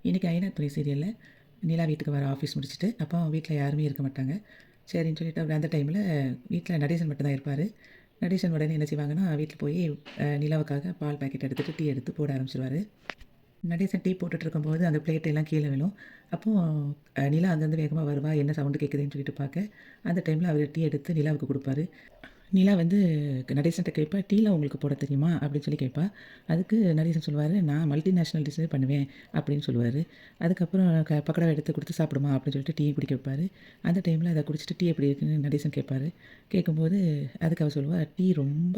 இன்றைக்கி ஐநாத்துறை சீரியலில் நிலா வீட்டுக்கு வர ஆஃபீஸ் முடிச்சுட்டு அப்போ வீட்டில் யாருமே இருக்க மாட்டாங்க. சரின்னு சொல்லிட்டு அவர் அந்த டைமில் வீட்டில் நடேசன் மட்டும் தான் இருப்பார். நடேசன் உடனே என்ன செய்வாங்கன்னா, வீட்டில் போய் நிலாவுக்காக பால் பாக்கெட் எடுத்துகிட்டு டீ எடுத்து போட ஆரம்பிச்சிருவார். நடேசன் டீ போட்டுட்டு இருக்கும்போது அந்த பிளேட் எல்லாம் கீழே விழும். அப்போது நிலா அங்கேருந்து வேகமாக வருவா, என்ன சவுண்டு கேட்குதுன்னு சொல்லிட்டு பார்க்க, அந்த டைமில் அவர் டீ எடுத்து நிலாவுக்கு கொடுப்பாரு. நிலா வந்து நடேசன்ட்ட கேட்பா, "டீலாம் உங்களுக்கு போட தெரியுமா?" அப்படின்னு சொல்லி கேட்பா. அதுக்கு நடேசன் சொல்லுவாரு, "நான் மல்டிநேஷ்னல் டிஷ்ஷே பண்ணுவேன்" அப்படின்னு சொல்லுவாரு. அதுக்கப்புறம் பக்கோடாவ எடுத்து கொடுத்து, "சாப்பிடுமா" அப்படின்னு சொல்லிட்டு டீ குடிக்க வைப்பாரு. அந்த டைமில் அத குடிச்சிட்டு, "டீ எப்படி இருக்குன்னு?" நடேசன் கேட்பாரு. கேட்கும்போது அதுக்கு அவ சொல்லுவா, "டீ ரொம்ப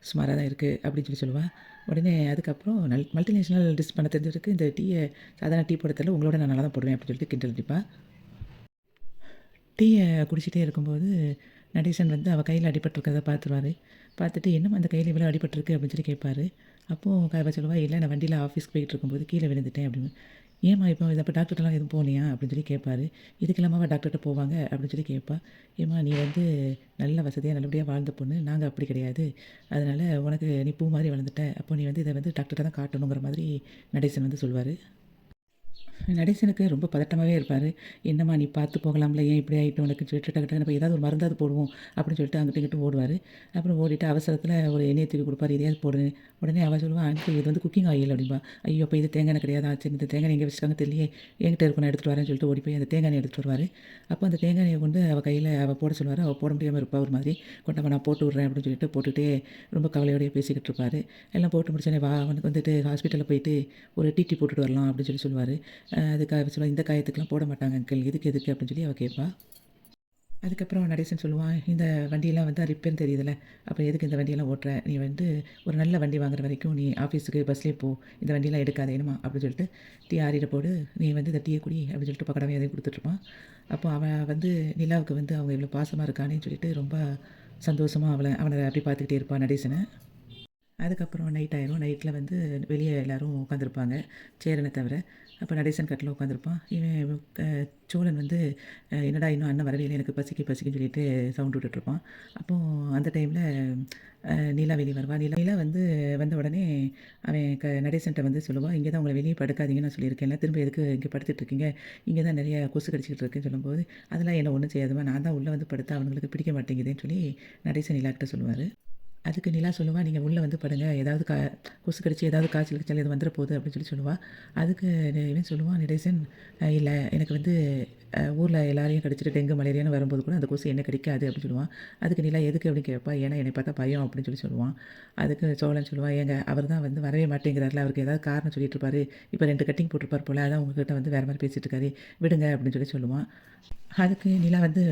சுமாரா தான் இருக்குது" அப்படின்னு சொல்லுவா. உடனே அதுக்கப்புறம் மல்டிநேஷ்னல் டிஷ் பண்ண தெரிஞ்சவருக்கு இந்த டீய சாதாரண டீ போட தெரியல, உங்களோட நான் நல்லா தான் போடுவேன் அப்படின்னு சொல்லிட்டு கிண்டல் அடிப்பா. டீய குடிச்சிட்டே இருக்கும்போது, நடேசன் வந்து அவ கையில அடிபட்டுருக்கிறத பார்த்துருவாரு. பார்த்துட்டு, "என்னம்மா அந்த கையில இவ்வளோ அடிபட்டுருக்கு?" அப்படின்னு சொல்லி கேட்பாரு. அப்போது அவ சொல்லுவா, "இல்ல நான் வண்டியில ஆஃபீஸ்க்கு போயிட்டுருக்கும்போது கீழ விழுந்துட்டேன்" அப்படின்னு. "ஏம்மா இப்போ அப்போ டாக்டர்ட்டலாம் எதுவும் போனியா?" அப்படின்னு சொல்லி கேட்பாரு. "இதுக்கெல்லாமாவா டாக்டர்ட்ட போவாங்க?" அப்படின்னு சொல்லி கேட்பா. "ஏம்மா நீ வந்து நல்ல வசதியா நல்லபடியா வாழ்ந்த பொண்ணு. நாங்க அப்படி கிடையாது. அதனால உனக்கு நீ பூ மாரி வளர்ந்துட்ட. அப்போ நீ வந்து இத வந்து டாக்டர்ட்ட தான் காட்டணுங்கிற" மாதிரி நடேசன் வந்து சொல்வாரு. நடேசனுக்கு ரொம்ப பதட்டமாவே இருப்பாரு. "என்னம்மா நீ பார்த்து போகலாம்ல, ஏன் இப்படி ஆயிட்டு உனக்குன்னு" சொல்லிட்டு டக்கு டக்குன்னு "ஏதாவது ஒரு மருந்தாவது போடுவோம்" அப்படின்னு சொல்லிட்டு அங்கிட்டும் இங்கிட்டும் ஓடுவாரு. அப்புறம் ஓடிட்டு அவசரத்தில ஒரு எண்ணெய தூக்கி குடுப்பாரு. "இதையாவது போடு." உடனே அவ சொல்லுவா, "ஆண்டி இது வந்து குக்கிங் ஆயில்" அப்படிம்பா. "ஐயோ! அப்ப இது தேங்காய் எண்ணெய் கிடையாதா? சரி இந்த தேங்காய் எண்ணெய் எங்கே வச்சுருக்காங்கன்னு தெரியலையே, என்கிட்ட இருக்கும் நான் எடுத்துட்டு வரேன்னு" சொல்லிட்டு ஓடி போய் அந்த தேங்காய் எண்ணெய எடுத்துட்டு வருவாரு. அப்போ அந்த தேங்காய் எண்ணெய கொண்டு அவ கையில அவ போட சொல்லுவாரு. அவ போட முடியாம இருப்பா ஒரு மாதிரி. "கொண்டாம்மா நான் போட்டு விடுறேன்" அப்படின்னு சொல்லிட்டு போட்டுட்டே ரொம்ப கவலையோடயே பேசிக்கிட்டு இருப்பாரு. எல்லாம் போட்டு முடிச்சோனே, "வா அவனுக்கு வந்துட்டு ஹாஸ்பிட்டல்ல போயிட்டு ஒரு டிடி போட்டுட்டு வரலாம்" அப்படின்னு சொல்லுவாரு. அதுக்கு அவ சொல்லுவா, "இந்த காயத்துக்குலாம் போட மாட்டாங்க அங்கிள். இதுக்கு எதுக்கு?" அப்படின்னு சொல்லி அவ கேட்பா. அதுக்கப்புறம் நடேசன் சொல்லுவான், "இந்த வண்டியெல்லாம் வந்து ரிப்பேர்ன்னு தெரியுதுல்ல, அப்ப எதுக்கு இந்த வண்டியெல்லாம் ஓட்டுற? நீ வந்து ஒரு நல்ல வண்டி வாங்குற வரைக்கும் நீ ஆஃபீஸுக்கு பஸ்லயே போ. இந்த வண்டியெல்லாம் எடுக்காத என்னம்மா" அப்படின்னு சொல்லிட்டு, "டீ ஆறிட போடு, நீ வந்து இந்த டீய குடி" அப்படின்னு சொல்லிட்டு பக்கோடாவையும் அதையும் குடுத்துட்ருப்பான். அப்போ அவன் வந்து நிலாவுக்கு வந்து அவங்க இவ்வளோ பாசமா இருக்கானேன்னு சொல்லிட்டு ரொம்ப சந்தோஷமா அவன அப்படி பார்த்துக்கிட்டே இருப்பா நடேசன. அதுக்கப்புறம் நைட் ஆயிரும். நைட்ல வந்து வெளிய எல்லாரும் உட்காந்துருப்பாங்க, சேரன தவிர. அப்ப நடேசன் கட்டில்ல உட்காந்துருப்பான். இவன் சோழன் வந்து என்னடா இன்னும் அண்ணன் வரவே இல்ல, எனக்கு பசிக்குன்னு சொல்லிட்டு சவுண்ட் விட்டுட்ருப்பான். அப்போ அந்த டைம்ல நிலா வெளிய வருவா. நிலா வந்து வந்த உடனே அவன் நடேசன்ட்ட வந்து சொல்லுவா, "இங்க தான் உங்கள வெளிய படுக்காதீங்கன்னு நான் சொல்லியிருக்கேன்ல, திரும்ப எதுக்கு இங்க படுத்துட்ருக்கீங்க? இங்க தான் நெறைய கொசு கடிச்சிக்கிட்டு இருக்குன்னு" சொல்லும்போது, "அதெல்லாம் என்ன ஒண்ணும் செய்யாதும்மா, நான் தான் உள்ள வந்து படுத்தா அவனுங்களுக்கு பிடிக்க மாட்டேங்குதேன்னு" சொல்லி நடேசன் நிலாகிட்ட சொல்லுவாரு. அதுக்கு நிலா சொல்லுவா, "நீங்க உள்ள வந்து படுங்க. ஏதாவது கொசு கடிச்சு ஏதாவது காய்ச்சல் கீச்சல் எதுவும் வந்துற போகுது" அப்படின்னு சொல்லுவா. அதுக்கு இவன் சொல்லுவான் நடேசன், "இல்ல எனக்கு வந்து ஊர்ல எல்லாரையும் கடிச்சிட்டு டெங்கு, மலேரியான்னு வரும்போது கூட அந்த கொசு என்ன கடிக்காது" அப்படின்னு சொல்லுவான். அதுக்கு நிலா எதுக்கு அப்படின்னு கேட்பா. "ஏன்னா என்னை பார்த்தா பயம்" அப்படின்னு சொல்லுவான். அதுக்கு சோழன் சொல்லுவான், "ஏங்க அவர் தான் வந்து வரவே மாட்டேங்கிறார்ல, அவருக்கு ஏதாவது காரணம் சொல்லிட்டு இருப்பாரு. இப்ப 2 கட்டிங் போட்டிருப்பார் போல, அதான் உங்ககிட்ட வந்து வேற மாரி பேசிட்டு இருக்காரு. விடுங்க" அப்படின்னு சொல்லுவான். அதுக்கு நிலா வந்து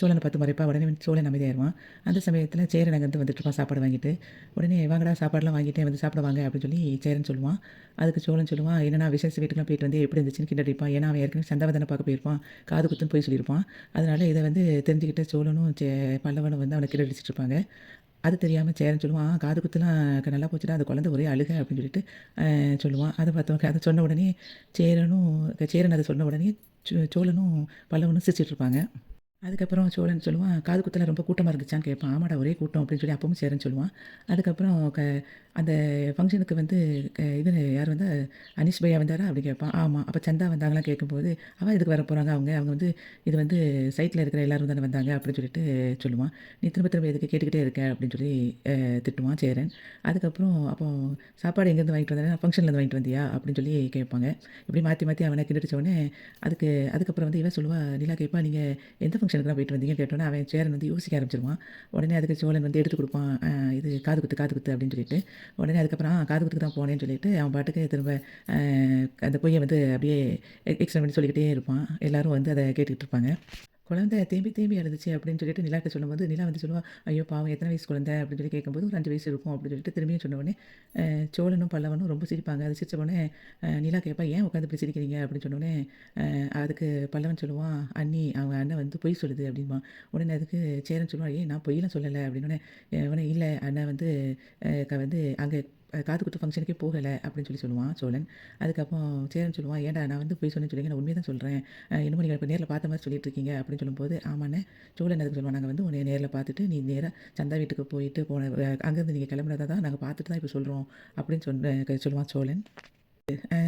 சோழன பார்த்து முறைப்பா. உடனே வந்து சோழன் அமைதியாயிருவான். அந்த சமயத்தில சேரன் அங்கேருந்து வந்துட்டுருப்பான் சாப்பாடு வாங்கிட்டு. உடனே, "வாங்கடா சாப்பாடுலாம் வாங்கிட்டேன் வந்து சாப்பிட வாங்க" அப்படின்னு சொல்லி சேரன் சொல்லுவான். அதுக்கு சோழன் சொல்லுவான், "என்னண்ணா விசேஷ வீட்டுக்குலாம் போயிட்டு வந்தியா? எப்படி இருந்துச்சுன்னு?" கிண்டல் அடிப்பான். ஏன்னா அவன் ஏற்கனவே சந்தாவதான பார்க்க போயிருப்பான். காது குத்துன்னு பொய் சொல்லியிருப்பான். அதனால இத வந்து தெரிஞ்சுக்கிட்ட சோழனும் பல்லவனும் வந்து அவன கிண்டல் அடிச்சிட்டு இருப்பாங்க. அது தெரியாம சேரன் சொல்லுவான், "காது குத்துலாம் நல்லா போச்சுடா, அந்த குழந்தை ஒரே அழுக" அப்படின்னு சொல்லிட்டு சொல்லுவான். அத சொன்ன உடனே சேரனும் சேரன் அத சொன்ன உடனே சோழனும் பல்லவனும் சிரிச்சுட்டு இருப்பாங்க. அதுக்கப்புறம் சோழன் சொல்லுவான், "காது குத்தல ரொம்ப கூட்டமா இருந்துச்சான்னு?" கேட்பான். "ஆமாடா ஒரே கூட்டம்" அப்படின்னு சொல்லி அப்பவும் சேரன் சொல்லுவான். அதுக்கப்புறம் அந்த ஃபங்ஷனுக்கு வந்து இவரு யார் வந்தா, "அனீஷ் பையா வந்தாரா?" அப்படி கேட்பான். "ஆமா." "அப்ப சந்தா வந்தாங்களான்னு?" கேட்கும்போது, "அவ எதுக்கு வர போறாங்க அவங்க? அவங்க வந்து இது வந்து சைட்ல இருக்கிற எல்லாரும் தானே வந்தாங்க" அப்படின்னு சொல்லிட்டு சொல்லுவான். "நீ திரும்ப திரும்ப எதுக்கு கேட்டுக்கிட்டே இருக்க?" அப்படின்னு சொல்லி திட்டுவான் சேரன். அதுக்கப்புறம் அப்போ "சாப்பாடு எங்கேருந்து வாங்கிட்டு வந்தேன்னா, ஃபங்ஷன்லேருந்து வாங்கிட்டு வந்தியா?" அப்படின்னு சொல்லி கேட்பாங்க. இப்படி மாத்தி மாத்தி அவன கிண்டடிச்ச உடனே, அதுக்கப்புறம் வந்து இவ சொல்லுவா, நிலா கேட்பா, "நீங்க எந்த ஃபங்ஷனுக்குலாம் போயிட்டு வந்தீங்கன்னு?" கேட்டோனே, அவன் சேரன் வந்து யோசிக்க ஆரம்பிச்சுருவான். உடனே அதுக்கு சோழன் வந்து எடுத்து குடுப்பான். இது காது குத்து, காது குத்து அப்படின்னு சொல்லிட்டு. உடனே அதுக்கப்புறம் காது குத்துக்கு தான் போனேன்னு சொல்லிட்டு, அவன் பாட்டுக்கு திரும்ப அ அந்த பொய்ய வந்து அப்படியே எக்ஸ்டெண்ட் பண்ணி சொல்லிக்கிட்டே இருப்பான். எல்லாரும் வந்து அத கேட்டுக்கிட்டு இருப்பாங்க. குழந்தை தேம்பி தேம்பி அழுதுச்சு அப்படின்னு சொல்லிட்டு நிலாட்ட சொல்லும்போது, நிலா வந்து சொல்லுவா, "ஐயோ பாவம் எத்தன வயசு குழந்தை?" அப்படின்னு சொல்லி கேட்கும்போது, "ஒரு 5 வயசு இருக்கும்" அப்படின்னு சொல்லிட்டு திரும்பியும் சொன்ன உடனே, சோழனும் பல்லவனும் ரொம்ப சிரிப்பாங்க. அது சிரிச்ச உடனே நிலா கேட்பா, "ஏன் உட்காந்து இப்படி சிரிக்கிறீங்க?" அப்படின்னு சொன்ன உடனே, அதுக்கு பல்லவன் சொல்லுவான், "அண்ணி அவங்க அண்ணன் வந்து பொய் சொல்லுது" அப்படிம்பான். உடனே அதுக்கு சேரன் சொல்லுவான், "ஏய் நான் பொய்லாம் சொல்லல" அப்படின்னோனே, உடனே "இல்ல அண்ணன் வந்து வந்து அங்க காது குத்து ஃபங்ஷனுக்கே போகல" அப்படின்னு சொல்லுவான் சோழன். அதுக்கப்புறம் சேரன் சொல்லுவான், "ஏன்டா நான் வந்து பொய் சொன்னேன்னு சொல்றீங்க, நான் உண்மைய தான் சொல்றேன். என்னமோ நீங்க இப்ப நேர்ல பார்த்த மாரி சொல்லிட்டு இருக்கீங்க" அப்படின்னு சொல்லும்போது, "ஆமாண்ணே." சோழன் அதுக்கு சொல்லுவான், "நாங்க வந்து உன்னைய நேர்ல பார்த்துட்டு, நீ நேரா சந்தா வீட்டுக்கு போயிட்டு அங்கேருந்து நீங்க கிளம்புனத தான் நாங்க பார்த்துட்டு தான் இப்ப சொல்றோம்" அப்படின்னு சொல்லுவான் சோழன்.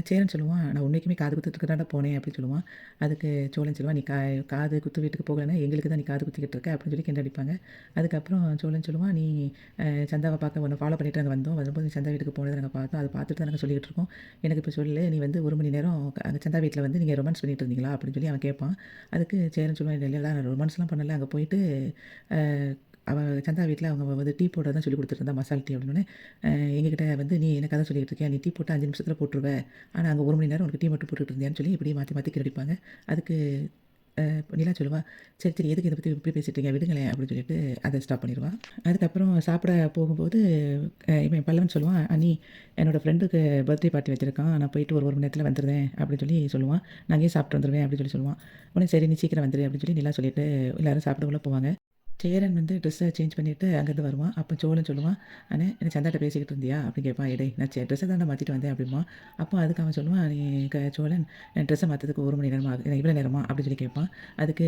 சேரன் சொல்லுவான், "நான் உண்மைக்குமே காது குத்துறதுக்கு தான்டா போனேன்" அப்படின்னு சொல்லுவான். அதுக்கு சோழன் சொல்லுவான், "நீ காது குத்து வீட்டுக்கு போகலன்னா எங்களுக்கு தான் நீ காது குத்திக்கிட்டு இருக்க" அப்படின்னு சொல்லி கிண்டல் அடிப்பாங்க. அதுக்கப்புறம் சோழன் சொல்லுவான், "நீ சந்தாவை பார்க்க உன்னை ஃபாலோ பண்ணிட்டு நாங்கள் வந்தோம். வரும்போது நீ சந்தா வீட்டுக்கு போனதை நாங்கள் பார்த்தோம். அதை பார்த்துட்டு தான் நாங்கள் சொல்லிக்கிட்டு இருக்கோம். எனக்கு இப்போ சொல்லு, நீ வந்து 1 மணி நேரம் அங்கே சந்தா வீட்டில் வந்து நீங்கள் ரொமான்ஸ் பண்ணிட்டு இருந்தீங்களா?" அப்படின்னு சொல்லி அவன் கேட்பான். அதுக்கு சேரன் சொல்லுவான், "இல்ல இல்ல நான் ரொமான்ஸ்லாம் பண்ணல. அங்கே போயிட்டு அ அவன் சந்தா வீட்ல அவங்க வந்து டீ போட தான் சொல்லிக் குடுத்துட்டு இருந்தா, மசால் டீ அப்படின்னோனே, எங்ககிட்ட வந்து நீ என்ன கதை சொல்லிக்கிட்டு இருக்கியா? நீ டீ போட்டா 5 நிமிஷத்துல போட்டுருவ. ஆனா அங்க 1 மணி நேரம் உனக்கு டீ மட்டும் போட்டுட்டு இருந்தியான்னு சொல்லி இப்படியே மாத்தி மாத்தி கிரடிப்பாங்க. அதுக்கு நிலா சொல்லுவா, "சரி, சரி எதுக்கு இத பத்தி இப்படி பேசிட்டு இருக்கீங்க? விடுங்களேன்" அப்படின்னு சொல்லிட்டு அத ஸ்டாப் பண்ணிருவா. அதுக்கப்புறம் சாப்பிட போகும்போது இவன் பல்லவன் சொல்லுவான், "அண்ணி என்னோட ஃப்ரெண்டுக்கு பர்த்டே பார்ட்டி வச்சிருக்கான். நான் போயிட்டு ஒரு 1 மணி நேரத்துல வந்துருவேன்" அப்படின்னு சொல்லி சொல்லுவான். "நான் அங்கேயே சாப்பிட்டு வந்துருவேன்" அப்படின்னு சொல்லி சொல்லுவான். உடனே சரி நீ சீக்கிரம் வந்துரு அப்படின்னு சொல்லி நிலா சொல்லிட்டு எல்லாரும் சாப்பிட உள்ள போவாங்க. சேரன் வந்து ட்ரெஸ்ஸை சேஞ்ச் பண்ணிவிட்டு அங்கேருந்து வருவான். அப்போ சோழன் சொல்லுவான், "அண்ணே என்ன சந்தாட்ட பேசிக்கிட்டு இருந்தியா?" அப்படின்னு கேட்பான். "டேய் நான் ட்ரெஸ்ஸை தான்டா மாற்றிட்டு வந்தேன்" அப்படிம்பான். அப்போ அதுக்கு அவன் சொல்லுவான், "நீ சோழன் ட்ரெஸ்ஸை மாற்றதுக்கு 1 மணி நேரமா இவ்வளோ நேரமா?" அப்படின்னு சொல்லி கேட்பான். அதுக்கு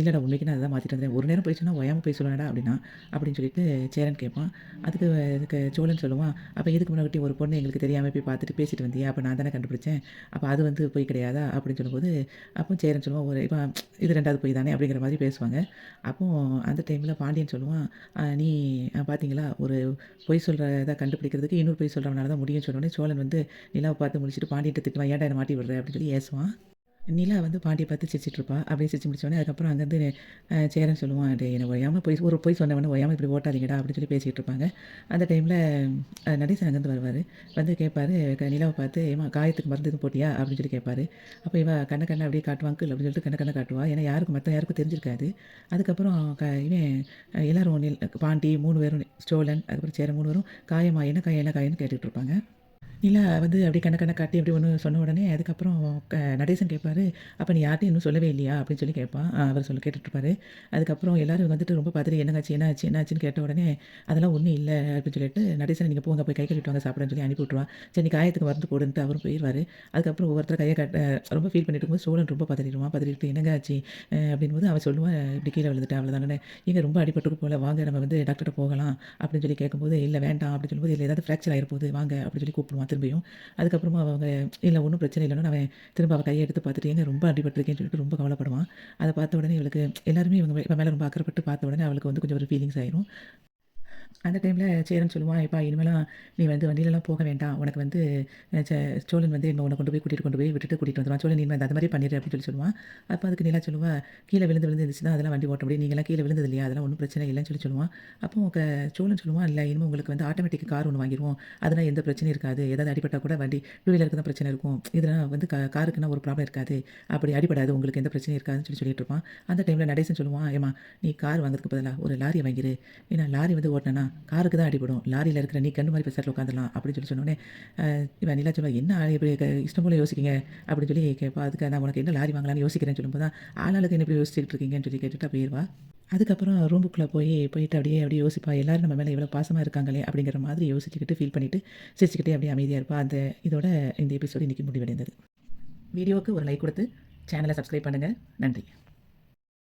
இல்லைடா உண்மைக்கு நான் அதுதான் மாற்றிட்டு வந்தேன். 1 நேரம் போய் சொன்னா ஓயாம போய் சொல்லுவேன்டா அப்படின்னா அப்படின்னு சொல்லிட்டு சேரன் கேட்பான். அதுக்கு சோழன் சொல்லுவான், "அப்போ இதுக்கு முன்னாடி ஒரு பொண்ணு எங்களுக்கு தெரியாமல் போய் பார்த்துட்டு பேசிட்டு வந்தியா? அப்போ நான் தானே கண்டுபிடிச்சேன். அப்போ அது வந்து பொய் கிடையாதா?" அப்படின்னு சொல்லும்போது அப்போ சேரன் சொல்லுவான், இப்போ இது 2வது பொய் தானே அப்படிங்கிற மாதிரி பேசுவாங்க. அப்போ அந்த டைம்ல பாண்டியன் சொல்லுவான், நீ பார்த்தீங்களா ஒரு பொய் சொல்றத கண்டுபிடிக்கிறதுக்கு இன்னொரு பொய் சொல்றவனால தான் முடியும்னு சொன்னோனே, சோழன் வந்து நிலாவ பார்த்து முழிச்சுட்டு பாண்டியன்ட்ட திட்டுவான், "ஏன்டா என்ன மாட்டி விடுற?" அப்படின்னு சொல்லி ஏசுவான். நிலா வந்து பாண்டிய பார்த்து சிரிச்சிட்டுருப்பா. அப்படியே சிரிச்சு முடிச்சோனே, அதுக்கப்புறம் அங்கேருந்து சேரன் சொல்லுவான், "டேய் என்ன ஓயாம ஒரு பொய் சொன்னவன ஓயாம இப்படி ஓட்டாதீங்கடா" அப்படின்னு சொல்லி பேசிக்கிட்டு இருப்பாங்க. அந்த டைம்ல நடேசன் அங்கேருந்து வருவாரு. வந்து கேட்பாரு, நிலாவ பார்த்து, "ஏம்மா காயத்துக்கு மருந்து எதுவும் போட்டியா?" அப்படின்னு சொல்லி கேட்பாரு. அப்போ இவ கண்ண கண்ண அப்படியே காட்டுவா, "அங்கிள்" அப்படின்னு சொல்லிட்டு கண்ண கண்ண காட்டுவா. ஏன்னா மத்த யாருக்கும் தெரிஞ்சிருக்காது. அதுக்கப்புறம் இவன் எல்லாரும் பாண்டி 3 பேரும் சோழன், அதுக்கப்புறம் சேரன் 3 பேரும் காயமா? என்ன காயம்? என்ன காயம்ன்னு கேட்டுட்டு இருப்பாங்க. நிலா வந்து அப்படியே கண்ண கண்ண காட்டி அப்படி ஒண்ணு சொன்ன உடனே, அதுக்கப்புறம் நடேசன் கேட்பாரு, "அப்ப நீ யார்ட்டயும் இன்னும் சொல்லவே இல்லையா?" அப்படின்னு சொல்லி கேட்பான். அவர் கேட்டுட்டுருப்பாரு. அதுக்கப்புறம் எல்லாரும் வந்துட்டு ரொம்ப பதறி, "என்னங்காச்சு? என்னாச்சு? என்னாச்சுன்னு?" கேட்ட உடனே, "அதெல்லாம் ஒண்ணும் இல்ல" அப்படின்னு சொல்லிட்டு, "நடேசன் நீங்க போங்க போய் கை கழுவிட்டு வாங்க சாப்பிடன்னு" சொல்லி அனுப்பி விட்டுருவான். சரி நீ காயத்துக்கு மருந்து போடுன்ட்டு அவரும் போயிருவாரு. அதுக்கப்புறம் ஒவ்வொருத்தரா கைய ரொம்ப ஃபீல் பண்ணிட்டு இருக்கும்போது சோழன் ரொம்ப பதறிடுவான். பதறிட்டு, "என்னங்க ஆச்சு?" அப்படிங்கும்போது அவன் சொல்லுவான், "இப்படி கீழ விழுந்துட்டேன் அவ்வளோதானே." "ஏங்க ரொம்ப அடிபட்டுருக்கு போல, வாங்க நம்ம வந்து டாக்டர்ட்ட போகலாம்" அப்படின்னு சொல்லி கேட்கும்போது, "இல்ல வேண்டாம்" அப்படின்னு சொல்லும்போது, "இல்ல ஏதாவது ஃப்ராக்சர் ஆயிற போகுது வாங்க" அப்படின்னு சொல்லி கூப்பிடுவான் திரும்பியும். அதுக்கப்புறமா அவங்க இல்ல ஒண்ணும் பிரச்சனை இல்லன்னு அவன் திரும்ப அவ கைய எடுத்து பார்த்துட்டு, "ஏங்க ரொம்ப அடிபட்டுருக்கேன்னு" சொல்லிட்டு ரொம்ப கவலைப்படுவான். அத பார்த்த உடனே இவளுக்கு எல்லாருமே இவன் மேல ரொம்ப அக்கறைப்பட்டு பார்த்த உடனே அவளுக்கு வந்து கொஞ்சம் ஒரு ஃபீலிங்ஸ் ஆயிரும். அந்த டைம்ல சேரன் சொல்லுவான், "எப்பா இனிமேலாம் நீ வந்து வண்டியிலலாம் போக வேண்டாம். உனக்கு வந்து அ ச சோழன் வந்து உன்ன கூட்டிட்டு போய் விட்டுட்டு கூட்டிட்டு வந்துருவான். சோழன் இனிமே அந்த மாரி பண்ணிரு" அப்படின்னு சொல்லி சொல்லுவான். அப்ப அதுக்கு நிலா சொல்லுவா, "கீழ விழுந்து விழுந்து எந்திரிச்சு அதெல்லாம் வண்டி ஓட்ட முடியும். நீங்கலாம் கீழ விழுந்தது இல்லையா? அதெல்லாம் ஒண்ணும் பிரச்சனை இல்லன்னு" சொல்லி சொல்லுவான். அப்போ சோழன் சொல்லுவான், "இல்ல இனிமே உங்களுக்கு வந்து ஆட்டோமேட்டிக் கார் ஒண்ணு வாங்கிருவோம். அதெல்லாம் எந்த பிரச்சனையும் இருக்காது. ஏதாவது அடிபட்டா கூட வண்டி டூ வீலருக்கு தான் பிரச்சனை இருக்கும். இதெல்லாம் வந்து காருக்குன்னா ஒரு ப்ராப்ளம் இருக்காது. அப்படி அடிபடாது. உங்களுக்கு எந்த பிரச்சனையும் இருக்காதுன்னு" சொல்லி சொல்லிட்டு இருப்பான். அந்த டைம்ல நடேசன் சொல்லுவான், "ஏம்மா நீ கார் வாங்குறதுக்கு பதிலா ஒரு லாரிய வாங்கிரு. ஏன்னா லாரி வந்து ஓட்டுனேன்னா காருக்கு தான் அடிபடும். லாரியில இருக்கிற நீ கண்ணு மாரி பெசாட்ல உட்காந்துடலாம்" அப்படின்னு சொல்லி சொன்னோனே, இவன் நிலா சொல்லுவா, "என்ன இப்படி இஷ்டம் போல யோசிக்கிறீங்க" அப்படின்னு சொல்லி கேட்பா. அதுக்கு நான் உனக்கு என்ன லாரி வாங்கலாம்னு யோசிக்கிறேன்னு சொல்லும்போது தான், ஆளாளுக்கு என்ன இப்படி யோசிச்சுட்டு இருக்கீங்கன்னு சொல்லி கேட்டுட்டு போயிருவா. அதுக்கப்புறம் ரூமுக்குள்ள போயிட்டு அப்படியே அப்படியே யோசிப்பா. எல்லாரும் நம்ம மேல இவ்வளோ பாசமா இருக்காங்களே அப்படிங்கிற மாதிரி யோசிச்சுக்கிட்டு, ஃபீல் பண்ணிட்டு, சிரிச்சுக்கிட்டே அப்படியே அமைதியா இருப்பா. இதோட இந்த எபிசோடு இன்னைக்கு முடிவடைந்தது. வீடியோவுக்கு ஒரு லைக் குடுத்து சேனல சப்ஸ்கிரைப் பண்ணுங்க. நன்றி.